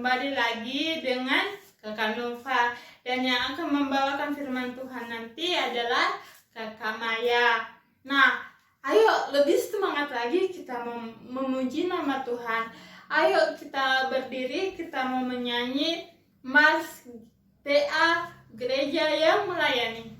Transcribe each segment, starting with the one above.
kembali lagi dengan Kakak Nova. Dan yang akan membawakan firman Tuhan nanti adalah Kakak Maya. Nah, ayo lebih semangat lagi kita memuji nama Tuhan. Ayo kita berdiri, kita mau menyanyi Mars TA Gereja yang Melayani.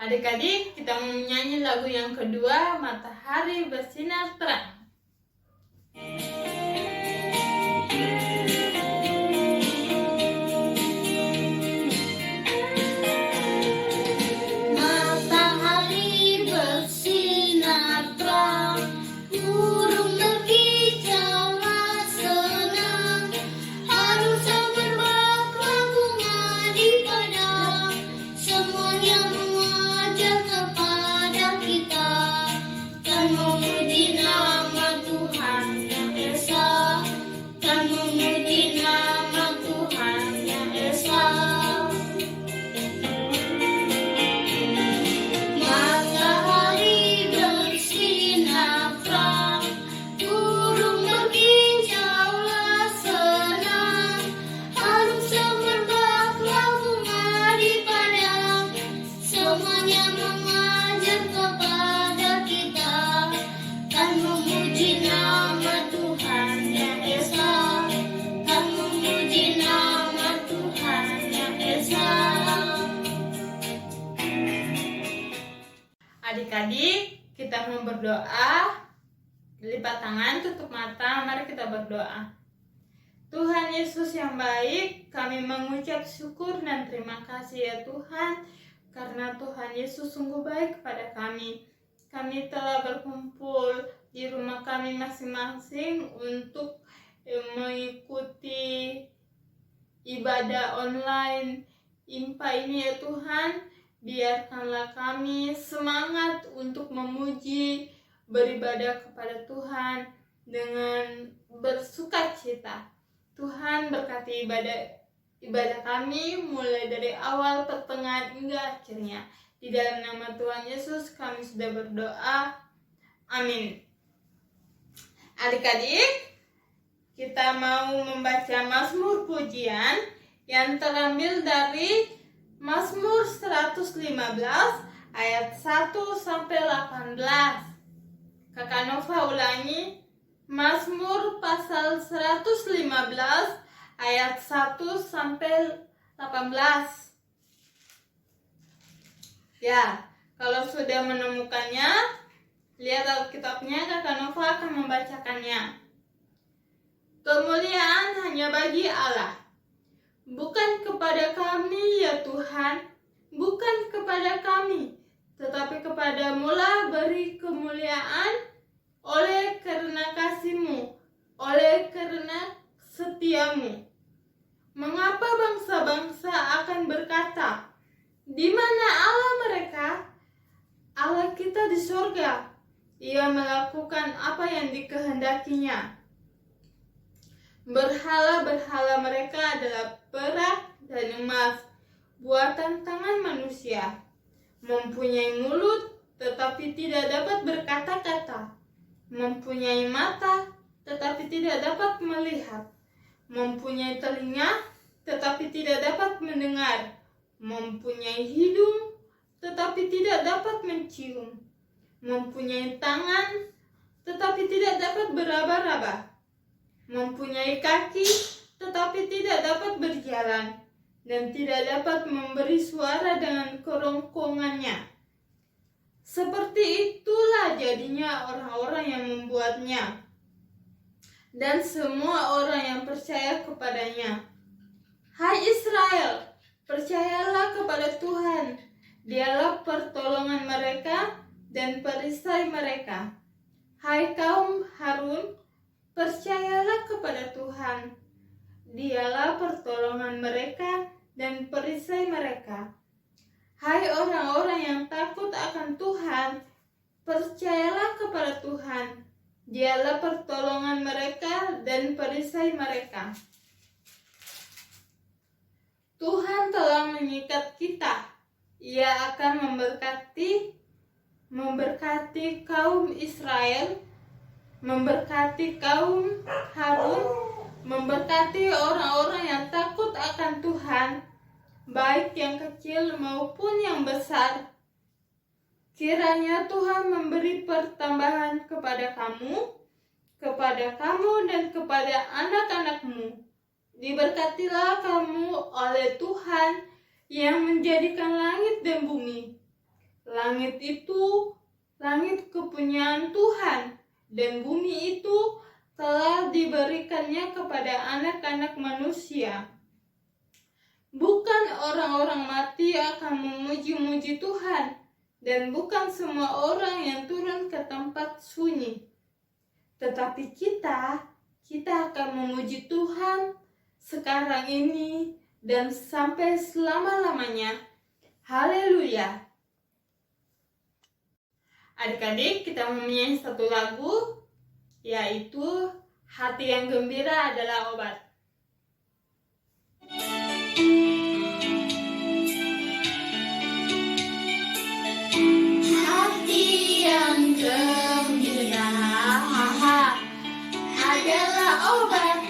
Adik-adik, kita menyanyi lagu yang kedua, Matahari Bersinar Terang. Adik-adik, kita mau berdoa. Lipat tangan, tutup mata, mari kita berdoa. Tuhan Yesus yang baik, kami mengucap syukur dan terima kasih ya Tuhan, karena Tuhan Yesus sungguh baik kepada kami. Kami telah berkumpul di rumah kami masing-masing untuk mengikuti ibadah online IMPA ini ya Tuhan. Biarkanlah kami semangat untuk memuji, beribadah kepada Tuhan dengan bersukacita. Tuhan berkati ibadah kami mulai dari awal, pertengahan hingga akhirnya. Di dalam nama Tuhan Yesus kami sudah berdoa. Amin. Adik-adik, kita mau membaca Mazmur Pujian yang terambil dari Mazmur 115 ayat 1 sampai 18. Kakak Nova ulangi, Mazmur pasal 115 ayat 1 sampai 18. Ya, kalau sudah menemukannya, Lihat Alkitabnya, Kakak Nova akan membacakannya. Kemuliaan hanya bagi Allah, bukan kepada kami ya Tuhan, bukan kepada kami, tetapi kepadamu lah beri kemuliaan oleh karena kasih-Mu, oleh karena setiamu. Mengapa bangsa-bangsa akan berkata, di mana Allah mereka? Allah kita di surga. Ia melakukan apa yang dikehendakinya. Berhala-berhala mereka adalah perak dan emas, buatan tangan manusia. Mempunyai mulut, tetapi tidak dapat berkata-kata. Mempunyai mata, tetapi tidak dapat melihat. Mempunyai telinga, tetapi tidak dapat mendengar. Mempunyai hidung, tetapi tidak dapat mencium. Mempunyai tangan, tetapi tidak dapat beraba-raba. Mempunyai kaki, tetapi tidak dapat berjalan, dan tidak dapat memberi suara dengan kerongkongannya. Seperti itulah jadinya orang-orang yang membuatnya, dan semua orang yang percaya kepadanya. Hai Israel, percayalah kepada Tuhan. Dialah pertolongan mereka dan perisai mereka. Hai kaum Harun, percayalah kepada Tuhan. Dialah pertolongan mereka dan perisai mereka. Hai orang-orang yang takut akan Tuhan, percayalah kepada Tuhan. Dialah pertolongan mereka dan perisai mereka. Tuhan telah mengikat kita. Ia akan memberkati kaum Israel, memberkati kaum Harun, memberkati orang-orang yang takut akan Tuhan, baik yang kecil maupun yang besar. Kiranya Tuhan memberi pertambahan kepada kamu dan kepada anak-anakmu. Diberkatilah kamu oleh Tuhan yang menjadikan langit dan bumi. Langit itu langit kepunyaan Tuhan, dan bumi itu telah diberikannya kepada anak-anak manusia. Bukan orang-orang mati akan memuji-muji Tuhan, dan bukan semua orang yang turun ke tempat sunyi. Tetapi kita akan memuji Tuhan sekarang ini dan sampai selama-lamanya. Haleluya. Adik-adik, kita menyanyi satu lagu, yaitu Hati yang Gembira Adalah Obat. Hati yang gembira adalah obat,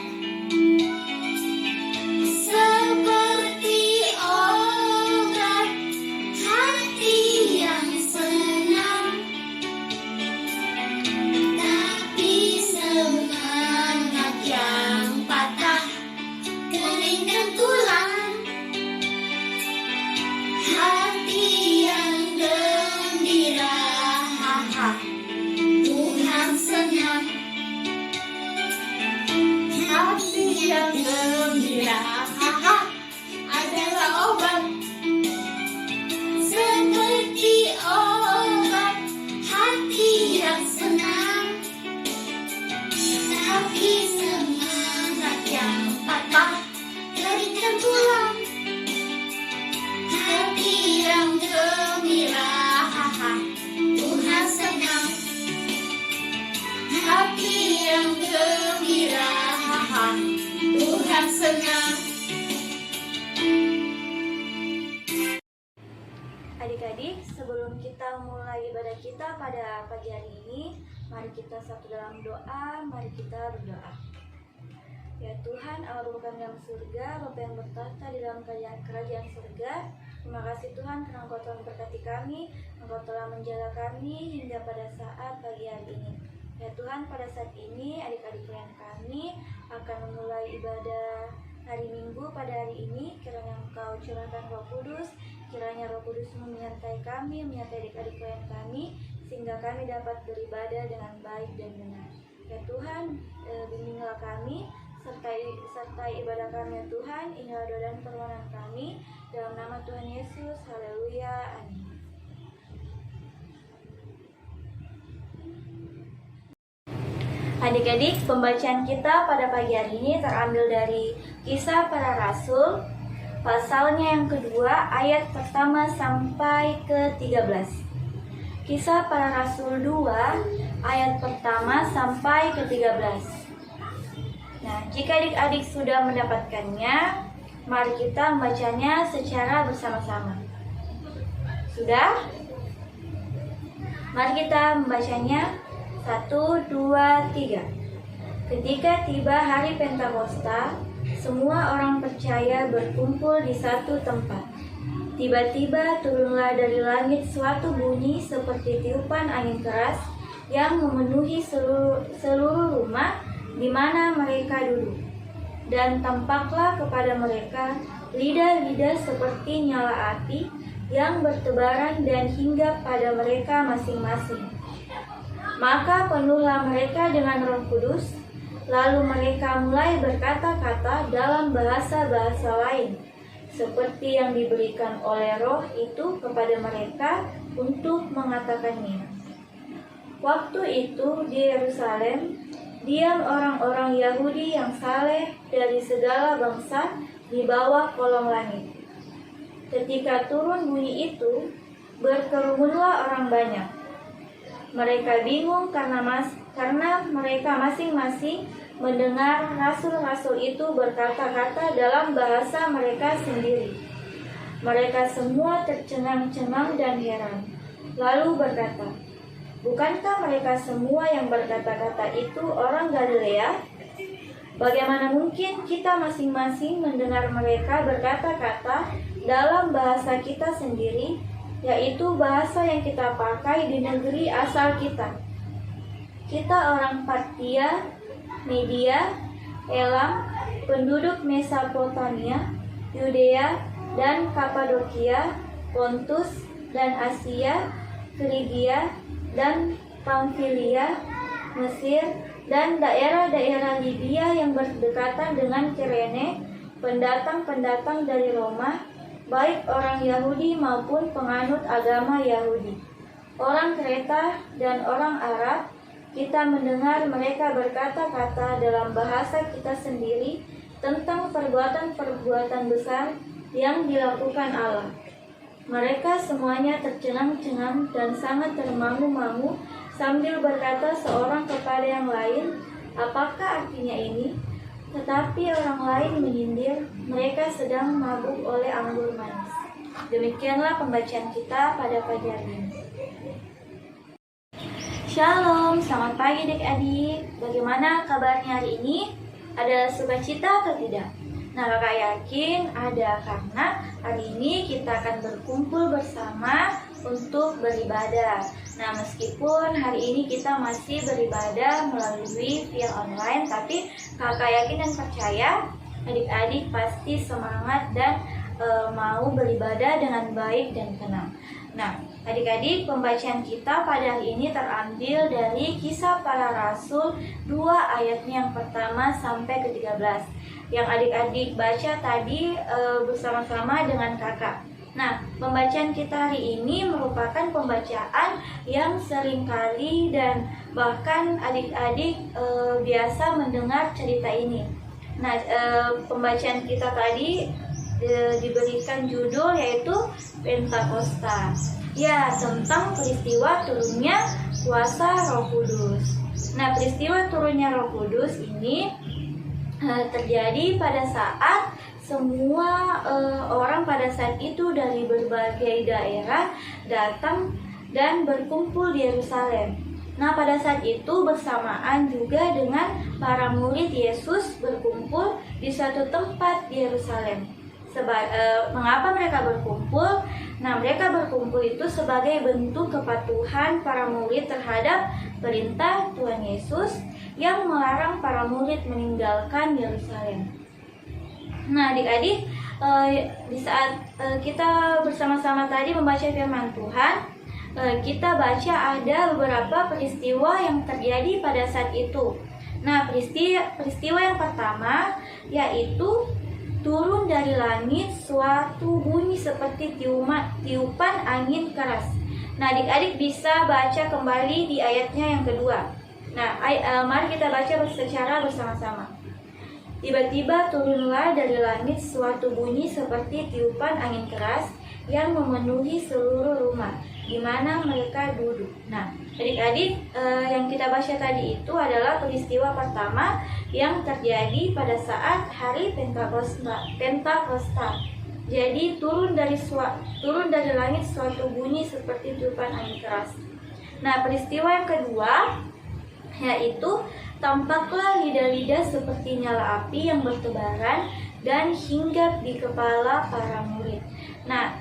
seperti obat. Hati yang senang, tapi semangat yang patah, keringkan tulang. Hati yang gembira, Tuhan senang. Hati yang gembira adalah obat, seperti obat. Hati yang senang, tapi semangat yang patah, keringkan tulang. Hati yang gembira, Tuhan senang. Hati yang gembira, Tuhan senang. Adik-adik, sebelum kita mulai ibadah kita pada pagi hari ini, mari kita satu dalam doa, mari kita berdoa. Ya Tuhan, Allah Bapa dalam surga, Bapa yang bertahta di dalam kerajaan surga, terima kasih Tuhan karena Engkau telah memberkati kami, Engkau telah menjaga kami hingga pada saat pagi hari ini. Ya Tuhan, pada saat ini adik-adik klien kami akan memulai ibadah hari Minggu pada hari ini. Kiranya Engkau curahkan Roh Kudus, kiranya Roh Kudus menyertai kami, menyertai adik-adik klien kami, sehingga kami dapat beribadah dengan baik dan benar. Ya Tuhan, bimbinglah kami, sertai ibadah kami ya Tuhan. Inilah doa dan permohonan kami, dalam nama Tuhan Yesus. Haleluya, amin. Adik-adik, pembacaan kita pada pagi hari ini terambil dari Kisah Para Rasul, pasalnya yang kedua, ayat pertama sampai ke-13. Kisah Para Rasul 2, ayat pertama sampai ke-13. Nah, jika adik-adik sudah mendapatkannya, mari kita membacanya secara bersama-sama. Sudah? Mari kita membacanya. 1, 2, 3. Ketika tiba hari Pentakosta, semua orang percaya berkumpul di satu tempat. Tiba-tiba turunlah dari langit suatu bunyi seperti tiupan angin keras yang memenuhi seluruh rumah di mana mereka duduk. Dan tampaklah kepada mereka lidah-lidah seperti nyala api yang bertebaran dan hinggap pada mereka masing-masing. Maka penuhlah mereka dengan Roh Kudus, lalu mereka mulai berkata-kata dalam bahasa-bahasa lain, seperti yang diberikan oleh Roh itu kepada mereka untuk mengatakannya. Waktu itu di Yerusalem, diam orang-orang Yahudi yang saleh dari segala bangsa di bawah kolong langit. Ketika turun bunyi itu, berkerumunlah orang banyak. Mereka bingung karena mereka masing-masing mendengar rasul-rasul itu berkata-kata dalam bahasa mereka sendiri. Mereka semua tercengang-cengang dan heran, lalu berkata, "Bukankah mereka semua yang berkata-kata itu orang Galilea? Bagaimana mungkin kita masing-masing mendengar mereka berkata-kata dalam bahasa kita sendiri, yaitu bahasa yang kita pakai di negeri asal kita? Kita orang Partia, Media, Elam, penduduk Mesopotamia, Yudea dan Kapadokia, Pontus dan Asia, Frigia dan Pamfilia, Mesir, dan daerah-daerah Libya yang berdekatan dengan Kirene, pendatang-pendatang dari Roma, baik orang Yahudi maupun penganut agama Yahudi, orang Kreta dan orang Arab. Kita mendengar mereka berkata-kata dalam bahasa kita sendiri tentang perbuatan-perbuatan besar yang dilakukan Allah. Mereka semuanya tercengang-cengang dan sangat termangu-mangu sambil berkata seorang kepada yang lain, "Apakah artinya ini?" Tetapi orang lain menyindir, mereka sedang mabuk oleh anggur manis. Demikianlah pembacaan kita pada pagi hari ini. Shalom, selamat pagi adik-adik. Bagaimana kabarnya hari ini? Ada sukacita atau tidak? Nah, kakak yakin ada, karena hari ini kita akan berkumpul bersama untuk beribadah. Nah, meskipun hari ini kita masih beribadah melalui via online, tapi kakak yakin dan percaya adik-adik pasti semangat dan mau beribadah dengan baik dan tenang. Nah, adik-adik, pembacaan kita pada hari ini terambil dari Kisah Para Rasul 2 ayatnya yang pertama sampai ke-13. Yang adik-adik baca tadi bersama-sama dengan kakak. Nah, pembacaan kita hari ini merupakan pembacaan yang seringkali dan bahkan adik-adik biasa mendengar cerita ini. Nah, pembacaan kita tadi diberikan judul yaitu Pentakosta. Ya, tentang peristiwa turunnya kuasa Roh Kudus. Nah, peristiwa turunnya Roh Kudus ini terjadi pada saat semua orang pada saat itu dari berbagai daerah datang dan berkumpul di Yerusalem. Nah, pada saat itu bersamaan juga dengan para murid Yesus berkumpul di suatu tempat di Yerusalem. Mengapa mereka berkumpul? Nah, mereka berkumpul itu sebagai bentuk kepatuhan para murid terhadap perintah Tuhan Yesus yang melarang para murid meninggalkan Yerusalem. Nah, adik-adik, di saat kita bersama-sama tadi membaca firman Tuhan, kita baca ada beberapa peristiwa yang terjadi pada saat itu. Nah, peristiwa yang pertama yaitu turun dari langit suatu bunyi seperti tiupan angin keras. Nah, adik-adik bisa baca kembali di ayatnya yang kedua. Nah, mari kita baca secara bersama-sama. Tiba-tiba turunlah dari langit suatu bunyi seperti tiupan angin keras yang memenuhi seluruh rumah di mana mereka duduk. Nah, adik-adik, yang kita baca tadi itu adalah peristiwa pertama yang terjadi pada saat hari Pentakosta. Jadi turun dari langit suatu bunyi seperti tiupan angin keras. Nah, peristiwa yang kedua yaitu tampaklah lidah-lidah seperti nyala api yang bertebaran dan hinggap di kepala para murid. Nah,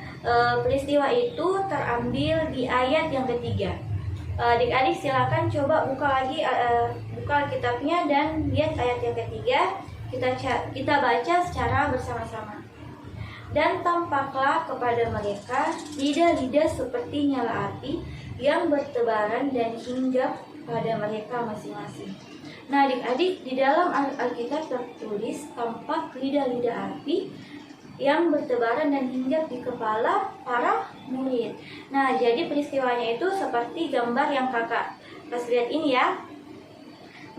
peristiwa itu terambil di ayat yang ketiga. Adik-adik silakan coba buka kitabnya dan lihat ayat yang ketiga. Kita baca secara bersama-sama. Dan tampaklah kepada mereka lidah-lidah seperti nyala api yang bertebaran dan hinggap pada mereka masing-masing. Nah, adik-adik, di dalam Alkitab tertulis tampak lidah-lidah api yang bertebaran dan hinggap di kepala para murid. Nah, jadi peristiwanya itu seperti gambar yang kakak kasih lihat ini ya.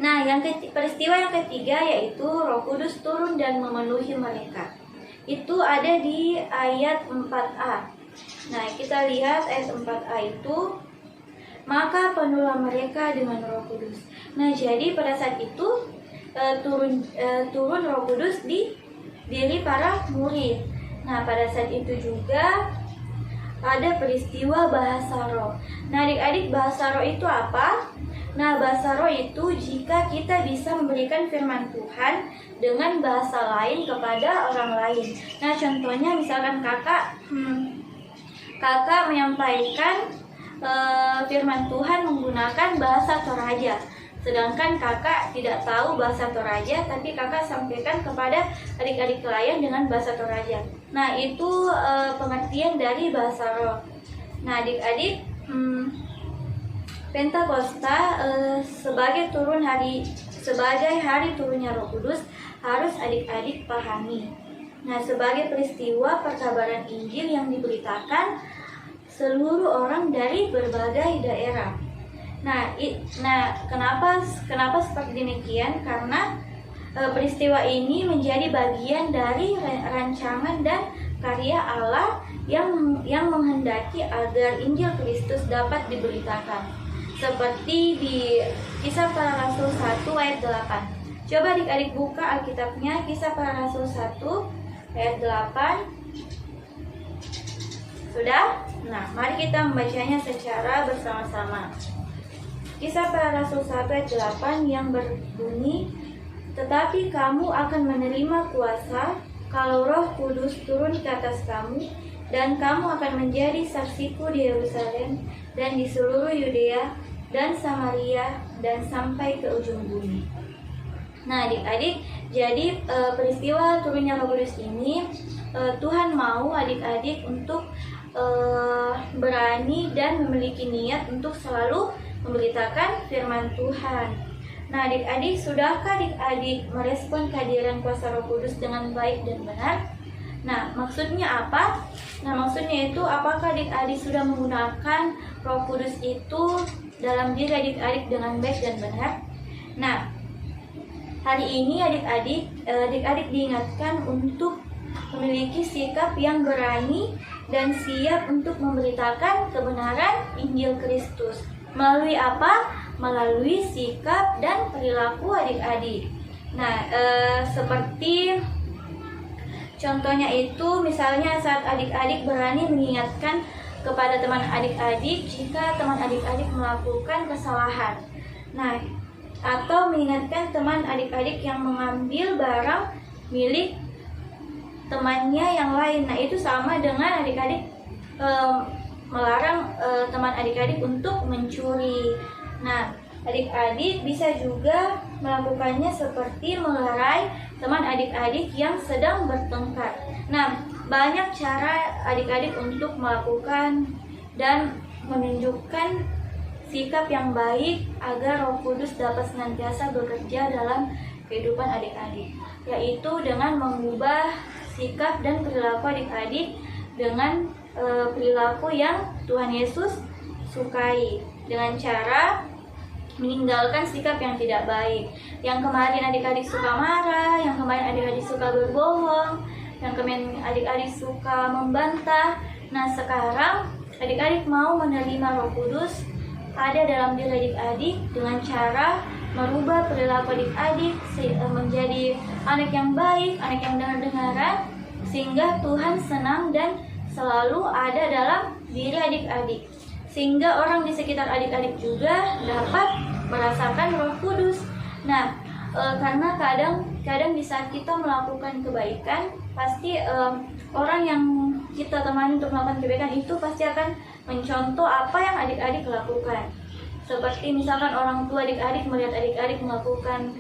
Nah, peristiwa yang ketiga yaitu Roh Kudus turun dan memenuhi mereka. Itu ada di ayat 4a. Nah, kita lihat ayat 4a itu, maka penuhlah mereka dengan Roh Kudus. Nah, jadi pada saat itu turun Roh Kudus di diri para murid. Nah, pada saat itu juga ada peristiwa bahasa roh. Nah, adik-adik, bahasa roh itu apa? Nah, bahasa roh itu jika kita bisa memberikan firman Tuhan dengan bahasa lain kepada orang lain. Nah, contohnya misalkan kakak menyampaikan firman Tuhan menggunakan bahasa Toraja, sedangkan kakak tidak tahu bahasa Toraja, tapi kakak sampaikan kepada adik-adik lain dengan bahasa Toraja. Nah, itu pengertian dari bahasa roh. Nah, adik-adik, Pentakosta sebagai hari turunnya Roh Kudus harus adik-adik pahami. Nah, sebagai peristiwa perkabaran Injil yang diberitakan seluruh orang dari berbagai daerah. Nah, kenapa seperti demikian? Karena peristiwa ini menjadi bagian dari rancangan dan karya Allah yang menghendaki agar Injil Kristus dapat diberitakan. Seperti di Kisah Para Rasul 1 ayat 8. Coba adik-adik buka Alkitabnya, Kisah Para Rasul 1 ayat 8. Sudah? Nah, mari kita membacanya secara bersama-sama. Kisah Para Rasul 1 ayat 8 yang berbunyi, tetapi kamu akan menerima kuasa kalau Roh Kudus turun ke atas kamu, dan kamu akan menjadi saksiku di Yerusalem dan di seluruh Yudea dan Samaria dan sampai ke ujung bumi. Nah, adik-adik, jadi peristiwa turunnya Roh Kudus ini Tuhan mau adik-adik untuk berani dan memiliki niat untuk selalu memberitakan firman Tuhan. Nah, adik-adik, sudahkah adik-adik merespon kehadiran kuasa Roh Kudus dengan baik dan benar? Nah, maksudnya apa? Nah, maksudnya itu apakah adik-adik sudah menggunakan Roh Kudus itu dalam diri adik-adik dengan baik dan benar? Nah, hari ini adik-adik diingatkan untuk memiliki sikap yang berani dan siap untuk memberitakan kebenaran Injil Kristus. Melalui apa? Melalui sikap dan perilaku adik-adik. Nah, seperti contohnya itu misalnya saat adik-adik berani mengingatkan kepada teman adik-adik jika teman adik-adik melakukan kesalahan. Nah, atau mengingatkan teman adik-adik yang mengambil barang milik temannya yang lain. Nah, itu sama dengan adik-adik melarang teman adik-adik untuk mencuri. Nah, adik-adik bisa juga melakukannya seperti melerai teman adik-adik yang sedang bertengkar. Nah, banyak cara adik-adik untuk melakukan dan menunjukkan sikap yang baik agar Roh Kudus dapat senantiasa bekerja dalam kehidupan adik-adik, yaitu dengan mengubah sikap dan perilaku adik-adik dengan perilaku yang Tuhan Yesus sukai, dengan cara meninggalkan sikap yang tidak baik. Yang kemarin adik-adik suka marah, yang kemarin adik-adik suka berbohong, yang kemarin adik-adik suka membantah. Nah, sekarang adik-adik mau menerima Roh Kudus ada dalam diri adik-adik dengan cara merubah perilaku adik-adik menjadi anak yang baik, anak yang dengar-dengaran, sehingga Tuhan senang dan selalu ada dalam diri adik-adik, sehingga orang di sekitar adik-adik juga dapat merasakan Roh Kudus. Nah, karena kadang di saat kita melakukan kebaikan, pasti orang yang kita temani untuk melakukan kebaikan itu pasti akan mencontoh apa yang adik-adik lakukan. Seperti misalkan orang tua adik-adik melihat adik-adik melakukan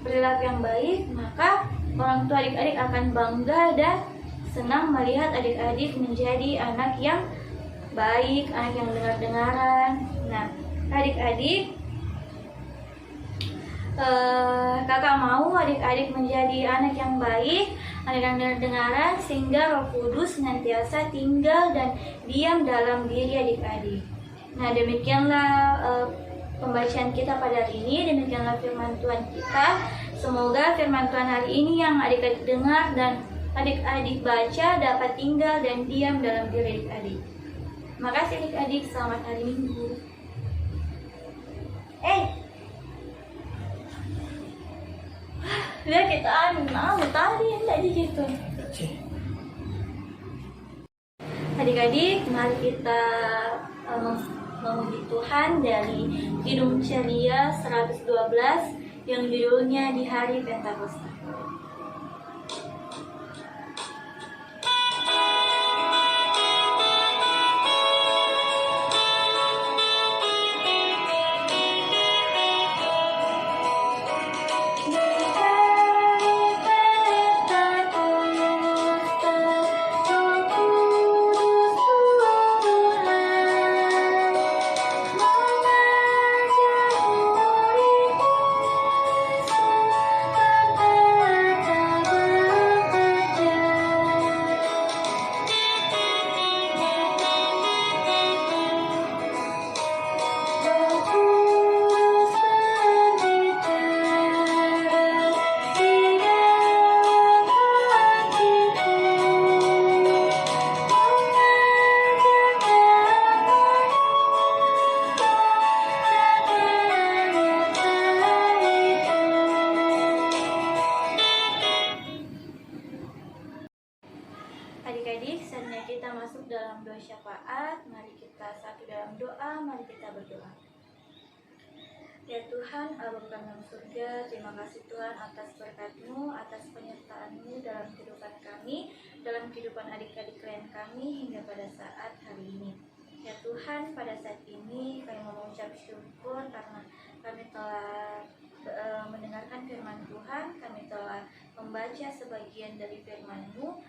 perilaku yang baik, maka orang tua adik-adik akan bangga dan senang melihat adik-adik menjadi anak yang baik, anak yang dengar-dengaran. Nah, adik-adik, kakak mau adik-adik menjadi anak yang baik, anak yang dengar-dengaran, sehingga Roh Kudus senantiasa tinggal dan diam dalam diri adik-adik. Nah, demikianlah pembacaan kita pada hari ini, demikianlah firman Tuhan kita. Semoga firman Tuhan hari ini yang adik-adik dengar dan adik-adik baca dapat tinggal dan diam dalam diri adik-adik. Makasih adik-adik, selamat hari Minggu. Lihat kita tadi enggak gitu. Adik-adik, mari kita memuji Tuhan dari Kidung Ceria 112 yang judulnya di hari Pentakosta. Adik-adik, saatnya kita masuk dalam doa syafaat. Mari kita satu dalam doa, mari kita berdoa. Ya Tuhan, Allah Bapa dalam surga, terima kasih Tuhan atas berkat-Mu, atas penyertaan-Mu dalam kehidupan kami, dalam kehidupan adik-adik klien kami hingga pada saat hari ini. Ya Tuhan, pada saat ini kami mau mengucap syukur karena kami telah mendengarkan firman Tuhan, kami telah membaca sebagian dari firman-Mu.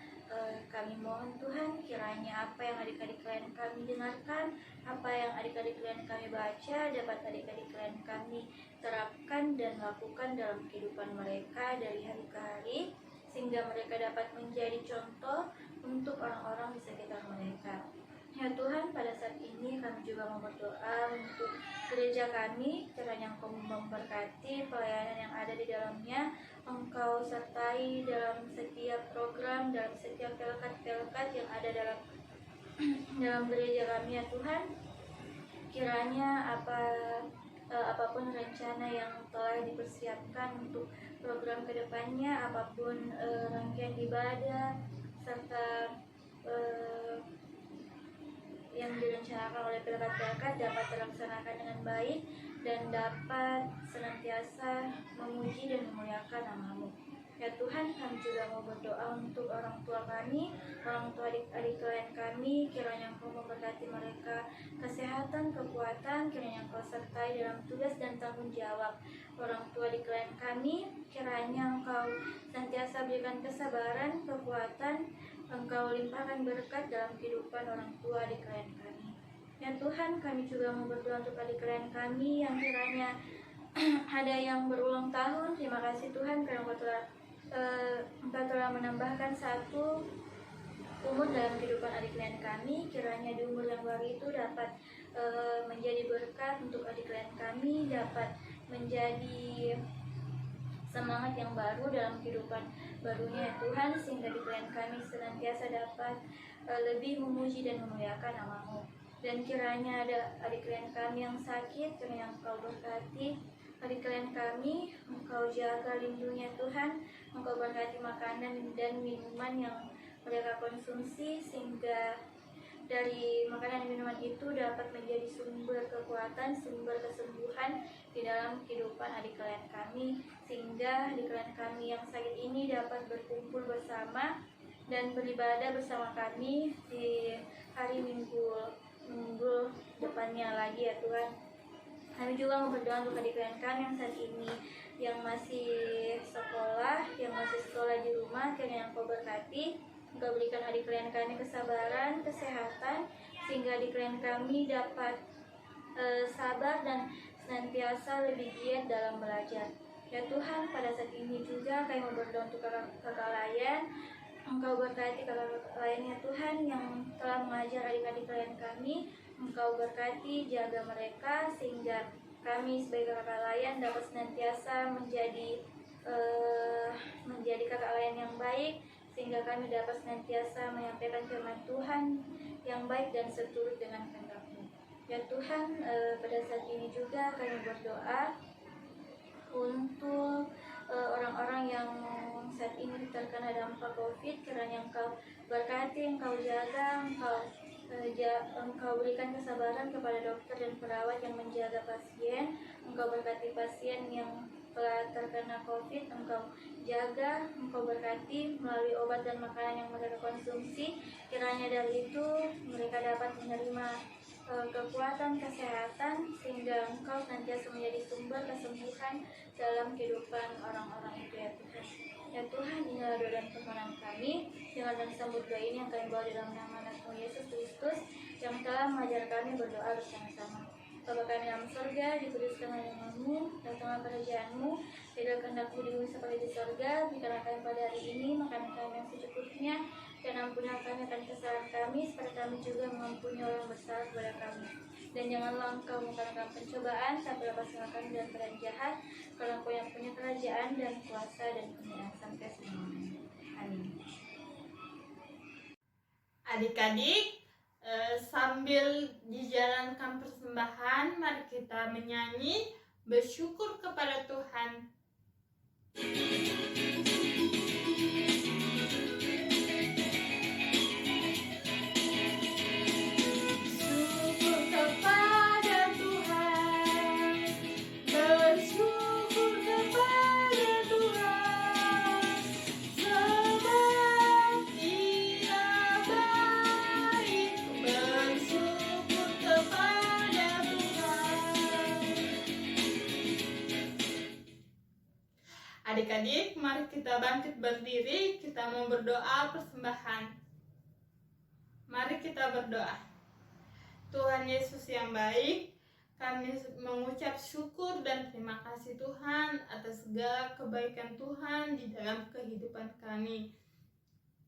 Kami mohon Tuhan, kiranya apa yang adik-adik klien kami dengarkan, apa yang adik-adik klien kami baca, dapat adik-adik klien kami terapkan dan lakukan dalam kehidupan mereka dari hari ke hari, sehingga mereka dapat menjadi contoh untuk orang-orang di sekitar mereka. Ya Tuhan, pada saat ini kami juga mau berdoa untuk gereja kami, kiranya Engkau memberkati pelayanan yang ada di dalamnya, Engkau sertai dalam setiap program, dalam setiap pelkat-pelkat yang ada dalam gereja kami ya Tuhan. Kiranya apapun rencana yang telah dipersiapkan untuk program kedepannya, apapun rangkaian ibadah serta yang direncanakan oleh pelkat-pelkat dapat terlaksanakan dengan baik dan dapat senantiasa memuji dan memuliakan nama-Mu. Ya Tuhan, kami juga mau berdoa untuk orang tua kami, orang tua adik-adik klien kami, kiranya Engkau memberkati mereka kesehatan, kekuatan, kiranya Engkau sertai dalam tugas dan tanggung jawab orang tua di klien kami, kiranya Engkau senantiasa berikan kesabaran, kekuatan, Engkau limpahkan berkat dalam kehidupan orang tua di klien kami. Ya Tuhan, kami juga mau berdoa untuk adik klien kami yang kiranya ada yang berulang tahun. Terima kasih Tuhan karena Engkau telah menambahkan satu umur dalam kehidupan adik klien kami. Kiranya di umur yang baru itu dapat menjadi berkat untuk adik klien kami, dapat menjadi semangat yang baru dalam kehidupan barunya ya Tuhan, sehingga di klien kami senantiasa dapat lebih memuji dan memuliakan nama-Mu. Dan kiranya ada adik klien kami yang sakit, kiranya Engkau berkati adik klien kami, Engkau jaga lindungi Tuhan, Engkau berkati makanan dan minuman yang mereka konsumsi, sehingga dari makanan dan minuman itu dapat menjadi sumber kekuatan, sumber kesembuhan di dalam kehidupan adik klien kami, sehingga adik klien kami yang sakit ini dapat berkumpul bersama dan beribadah bersama kami di hari Minggu depannya lagi ya Tuhan. Kami juga mau berdoa untuk adik klien kami yang saat ini yang masih sekolah di rumah, kiranya Engkau berkati, Engkau berikan adik klien kami kesabaran, kesehatan, sehingga adik klien kami dapat sabar dan senantiasa lebih giat dalam belajar. Ya Tuhan, pada saat ini juga kami mau berdoa untuk kakak layan. Engkau berkati kakak lainnya Tuhan yang telah mengajar adik-adik klien kami. Engkau berkati, jaga mereka, sehingga kami sebagai kakak layan dapat senantiasa menjadi kakak layan yang baik, sehingga kami dapat senantiasa menyampaikan firman Tuhan yang baik dan seturut dengan kehendak-Mu. Ya Tuhan, pada saat ini juga kami berdoa untuk orang-orang yang saat ini terkena dampak COVID, kiranya Engkau berkati, Engkau jaga, Engkau berikan kesabaran kepada dokter dan perawat yang menjaga pasien. Engkau berkati pasien yang telah terkena COVID, Engkau jaga, Engkau berkati melalui obat dan makanan yang mereka konsumsi. Kiranya dari itu mereka dapat menerima kekuatan kesehatan, sehingga Engkau senantiasa menjadi sumber kesembuhan dalam kehidupan orang-orang itu ya Tuhan. Ya Tuhan, inilah doa dan permohonan kami. Dengar dan sambut doa ini yang kami bawa dalam nama Anak-Mu Yesus Kristus yang telah mengajar kami berdoa bersama-sama. Bapa kami dalam surga, dikuduskanlah nama-Mu, datanglah kerajaan-Mu, jadilah kehendak-Mu di bumi seperti di surga. Berikanlah kami pada hari ini makanan kami yang secukupnya, dan ampunilah kami akan kesalahan kami, seperti kami juga mengampuni orang bersalah kepada kami. Dan janganlah Engkau memperkenalkan pencobaan, tapi lepaskanlah kami dari perang jahat, karena Engkau yang punya kerajaan dan kuasa dan kemuliaan sampai selamanya. Amin. Adik-adik, sambil dijalankan persembahan, mari kita menyanyi bersyukur kepada Tuhan. Adik-adik, mari kita bangkit berdiri, kita mau berdoa persembahan. Mari kita berdoa. Tuhan Yesus yang baik, kami mengucap syukur dan terima kasih Tuhan atas segala kebaikan Tuhan di dalam kehidupan kami.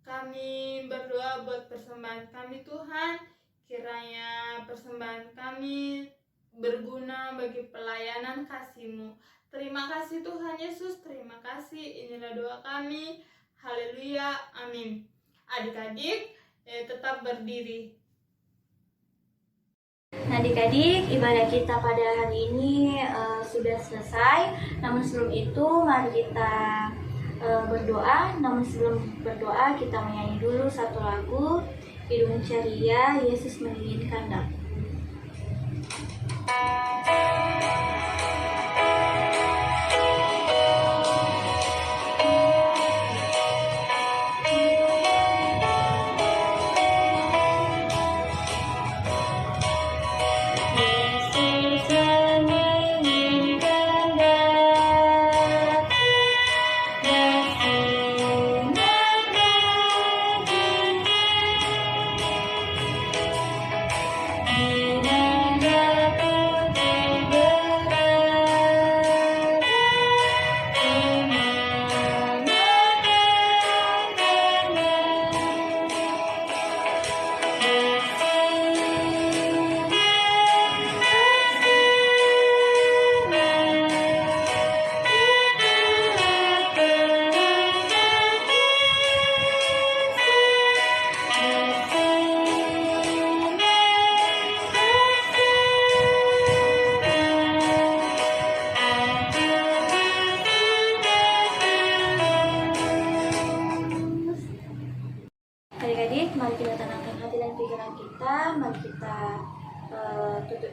Kami berdoa buat persembahan kami Tuhan, kiranya persembahan kami berguna bagi pelayanan kasih-Mu. Terima kasih Tuhan Yesus, terima kasih. Inilah doa kami. Haleluya, amin. Adik-adik, tetap berdiri. Nah adik-adik, ibadah kita pada hari ini sudah selesai. Namun sebelum itu mari kita berdoa. Namun sebelum berdoa kita menyanyi dulu satu lagu, Kidung Ceria, Yesus Menginginkan Daku. Amen.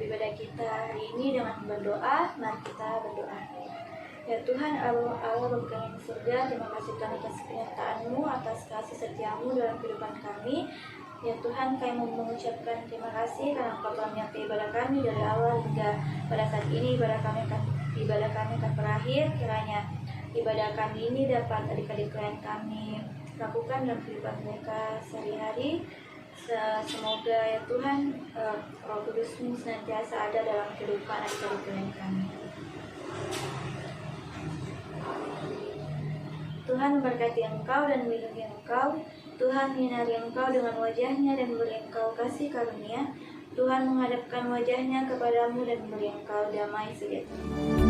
ibadah kita hari ini dengan berdoa. Mari kita berdoa. Ya Tuhan Allah Bapa kami di surga, terima kasih Tuhan atas kenyataanmu, atas kasih setiamu dalam kehidupan kami. Ya Tuhan, kami mau mengucapkan terima kasih karena Engkau telah menyertai ibadah kami dari awal hingga pada saat ini. Ibadah kami akan berakhir. Kiranya ibadah kami ini dapat adik-adik klien kami lakukan dalam kehidupan mereka sehari-hari. Semoga ya Tuhan, Roh Kudus-Mu senantiasa ada dalam kehidupan adik-adik klien kami. Tuhan memberkati engkau dan melindungi engkau. Tuhan menyinari engkau dengan wajahnya dan memberi engkau kasih karunia. Tuhan menghadapkan wajahnya kepadamu dan memberi engkau damai sejahtera.